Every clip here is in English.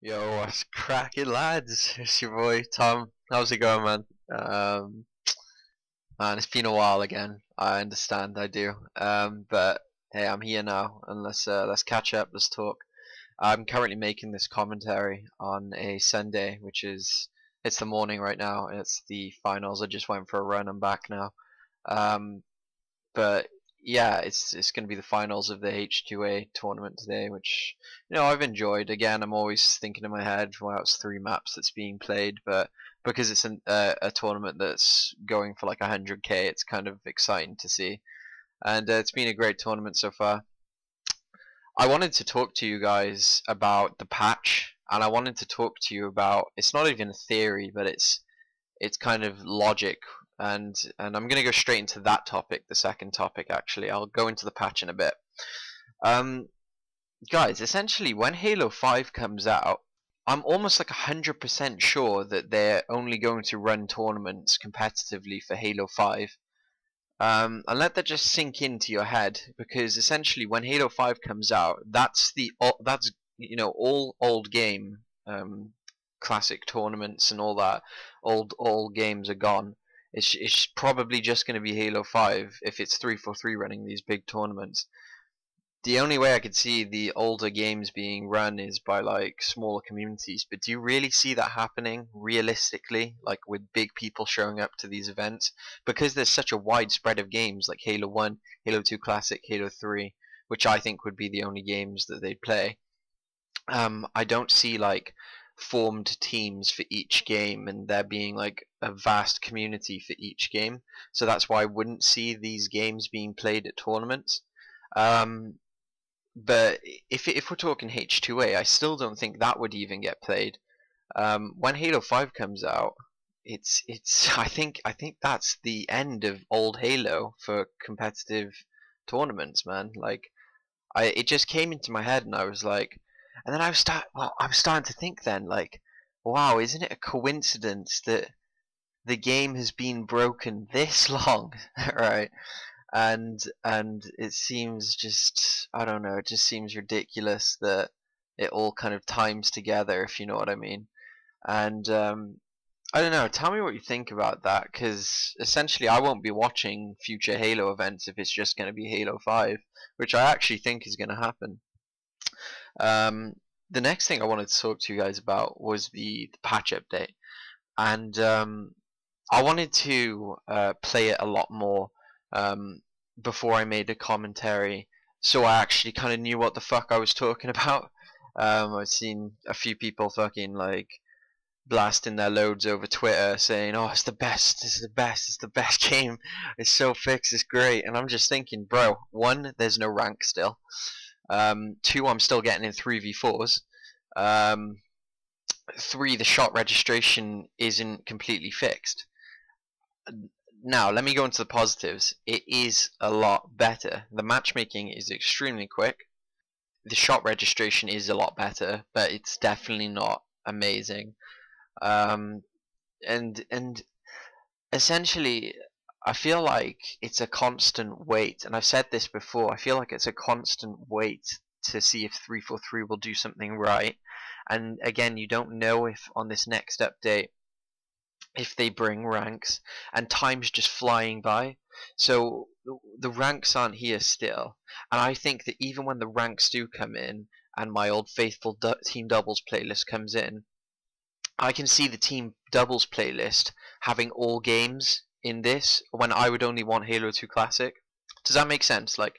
Yo, what's cracking, lads? It's your boy Tom. How's it going, man? Man, it's been a while again. I understand, I do. But hey, I'm here now, and let's catch up. Let's talk. I'm currently making this commentary on a Sunday, it's the morning right now, and it's the finals. I just went for a run. I'm back now. Um, but yeah, it's going to be the finals of the H2A tournament today, which I've enjoyed. Again, I'm always thinking in my head, wow, it's three maps that's being played, but because it's a tournament that's going for like 100K, it's kind of exciting to see, and it's been a great tournament so far. I wanted to talk to you guys about the patch, and I wanted to talk to you about, it's not even a theory, but it's kind of logic, and I'm gonna go straight into that topic, the second topic actually. I'll go into the patch in a bit. Um, Guys, essentially when Halo 5 comes out, I'm almost like 100% sure that they're only going to run tournaments competitively for Halo 5. And let that just sink into your head, because essentially when Halo 5 comes out, that's all old game, classic tournaments and all that. All games are gone. It's probably just going to be Halo 5 if it's 343 running these big tournaments. The only way I could see the older games being run is by like smaller communities, but do you really see that happening realistically, like with big people showing up to these events? Because there's such a wide spread of games like Halo 1, Halo 2 Classic, Halo 3, which I think would be the only games that they'd play. I don't see like formed teams for each game and there being like a vast community for each game. So that's why I wouldn't see these games being played at tournaments. Um, but if we're talking H2A, I still don't think that would even get played. When Halo 5 comes out, it's I think that's the end of old Halo for competitive tournaments, man. Like it just came into my head and I was like, and then I'm starting to think then like, wow, isn't it a coincidence that the game has been broken this long, right? And it seems just, I don't know, it just seems ridiculous that it all kind of times together, if you know what I mean. And I don't know, tell me what you think about that, because essentially I won't be watching future Halo events if it's just going to be Halo 5, which I actually think is going to happen. um, the next thing I wanted to talk to you guys about was the patch update, and I wanted to play it a lot more um, before I made a commentary, so I actually kind of knew what the fuck I was talking about. I've seen a few people fucking like blasting their loads over Twitter saying, "Oh, it's the best, it's the best, it's the best game, it's so fixed, it's great," and I'm just thinking, bro, one, there's no rank still. Two, I'm still getting in 3v4s. Um, Three, the shot registration isn't completely fixed. Now, let me go into the positives. It is a lot better. The matchmaking is extremely quick. The shot registration is a lot better, but it's definitely not amazing. Um, and essentially, I feel like it's a constant wait, and I've said this before. I feel like it's a constant wait to see if 343 will do something right. And again, you don't know if on this next update if they bring ranks, and time's just flying by. So the ranks aren't here still, and I think that even when the ranks do come in and my old faithful team doubles playlist comes in, I can see the team doubles playlist having all games in this when I would only want Halo 2 Classic. Does that make sense? Like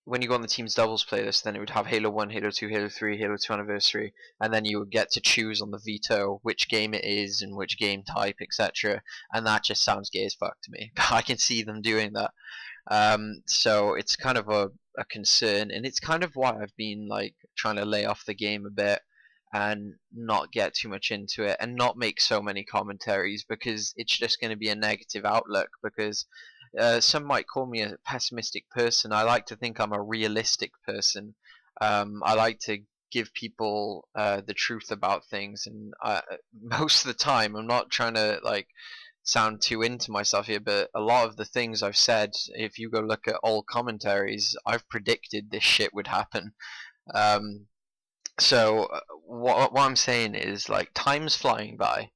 when you go on the team's doubles playlist, then it would have Halo 1, Halo 2, Halo 3, Halo 2 Anniversary, and then you would get to choose on the veto which game it is and which game type, etc. And that just sounds gay as fuck to me. I can see them doing that. So it's kind of a concern, and it's kind of why I've been like trying to lay off the game a bit and not get too much into it and not make so many commentaries, because it's just going to be a negative outlook. Because some might call me a pessimistic person. I like to think I'm a realistic person. I like to give people the truth about things, and most of the time, I'm not trying to like sound too into myself here, but a lot of the things I've said, if you go look at old commentaries, I've predicted this shit would happen. Um, So what I'm saying is, like, time's flying by,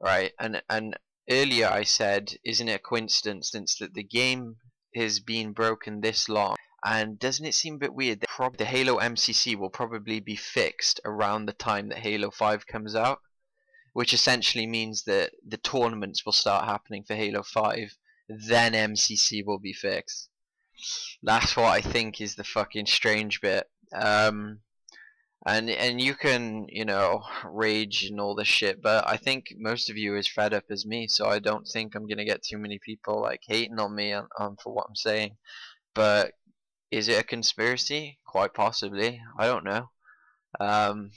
right? And earlier I said, isn't it a coincidence since that the game has been broken this long? And doesn't it seem a bit weird that the Halo MCC will probably be fixed around the time that Halo 5 comes out? Which essentially means that the tournaments will start happening for Halo 5, then MCC will be fixed. That's what I think is the fucking strange bit. And you can, you know, rage and all this shit, but I think most of you is fed up as me, so I don't think I'm gonna get too many people like hating on me for what I'm saying. But is it a conspiracy? Quite possibly. I don't know. Um,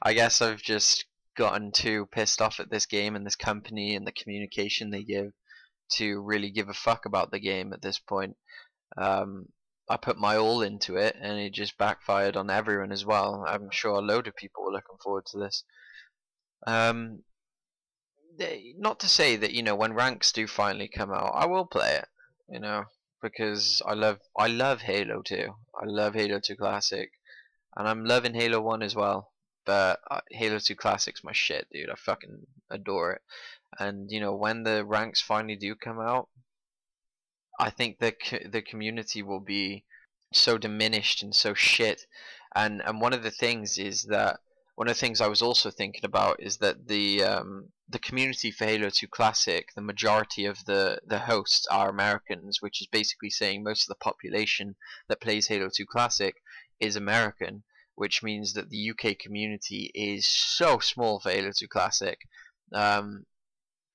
I guess I've just gotten too pissed off at this game and this company and the communication they give to really give a fuck about the game at this point. Um, I put my all into it and it just backfired on everyone as well. I'm sure a load of people were looking forward to this. Um, Not to say that, you know, when ranks do finally come out, I will play it, you know, because I love Halo 2. I love Halo 2 Classic, and I'm loving Halo 1 as well. But Halo 2 Classic's my shit, dude. I fucking adore it. And you know, when the ranks finally do come out, I think the community will be so diminished and so shit. And one of the things is that one of the things I was also thinking about is that the community for Halo 2 Classic, the majority of the hosts are Americans, which is basically saying most of the population that plays Halo 2 Classic is American, which means that the UK community is so small for Halo 2 Classic. Um,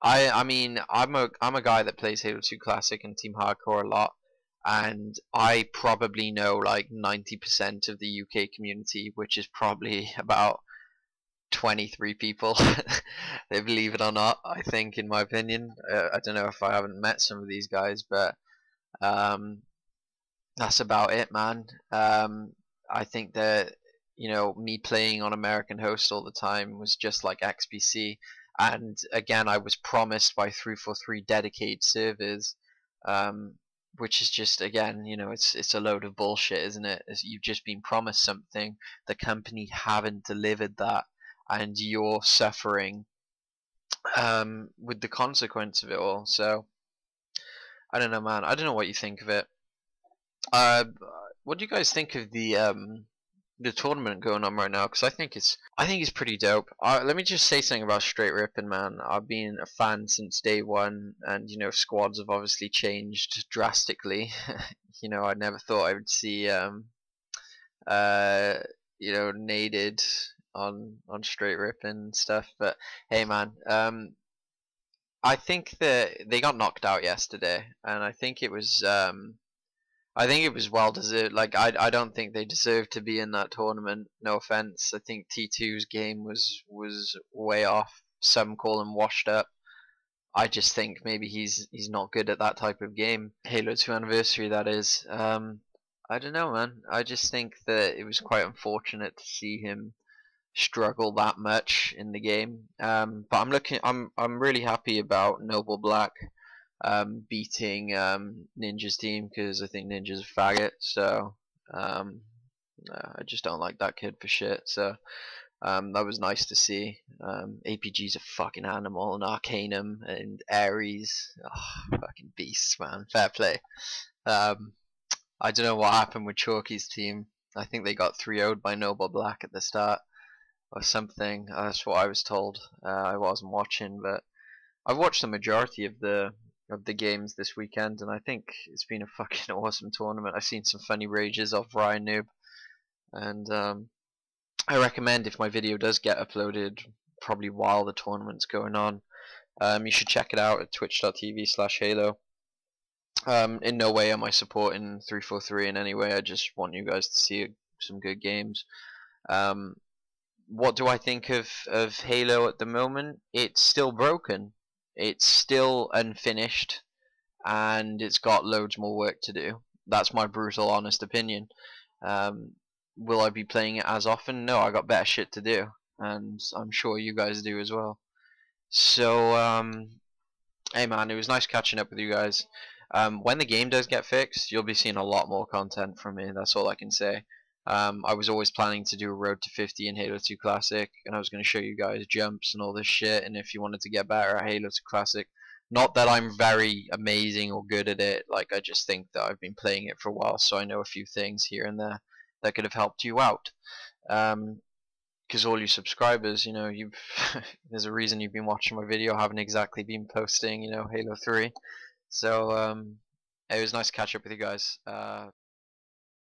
I mean, I'm a guy that plays Halo 2 Classic and Team Hardcore a lot, and I probably know like 90% of the UK community, which is probably about 23 people. They believe it or not, I think, in my opinion. I don't know if I haven't met some of these guys, but um, that's about it, man. I think that, you know, me playing on American host all the time was just like XPC. And again, I was promised by 343 dedicated servers, um, which is just, again, you know, it's a load of bullshit, isn't it? You've just been promised something, the company haven't delivered that, and you're suffering with the consequence of it all. So I don't know, man. I don't know what you think of it. Uh, what do you guys think of the tournament going on right now? Because I think it's pretty dope. Let me just say something about straight ripping, man. I've been a fan since day one, and you know, squads have obviously changed drastically. You know, I never thought I would see uh you know, naded on straight ripping and stuff. But hey, man, I think that they got knocked out yesterday, and I think it was well deserved. Like, I don't think they deserved to be in that tournament. No offense. I think T2's game was way off. Some call him washed up. I just think maybe he's not good at that type of game. Halo 2 Anniversary, that is. I don't know, man. I just think that it was quite unfortunate to see him struggle that much in the game. But I'm really happy about Noble Black beating Ninja's team, because I think Ninja's a faggot. So um, I just don't like that kid for shit. So that was nice to see. APG's a fucking animal, and Arcanum and Ares, oh, fucking beasts, man. Fair play. Um, I don't know what happened with Chalky's team. I think they got 3-0'd by Noble Black at the start or something. That's what I was told. I wasn't watching, but I've watched the majority of the games this weekend, and I think it's been a fucking awesome tournament. I've seen some funny rages of Ryan Noob, and I recommend, if my video does get uploaded, probably while the tournament's going on, you should check it out at twitch.tv/Halo. In no way am I supporting 343 in any way. I just want you guys to see some good games. What do I think of Halo at the moment? It's still broken. It's still unfinished, and it's got loads more work to do. That's my brutal, honest opinion. Will I be playing it as often? No, I got better shit to do, and I'm sure you guys do as well. So, hey man, it was nice catching up with you guys. When the game does get fixed, you'll be seeing a lot more content from me. That's all I can say. I was always planning to do a road to 50 in Halo 2 Classic, and I was going to show you guys jumps and all this shit, and if you wanted to get better at Halo 2 Classic. Not that I'm very amazing or good at it, like I just think that I've been playing it for a while, so I know a few things here and there that could have helped you out. Because all you subscribers, you know, you've there's a reason you've been watching my video. I haven't exactly been posting, you know, Halo 3. So it was nice to catch up with you guys.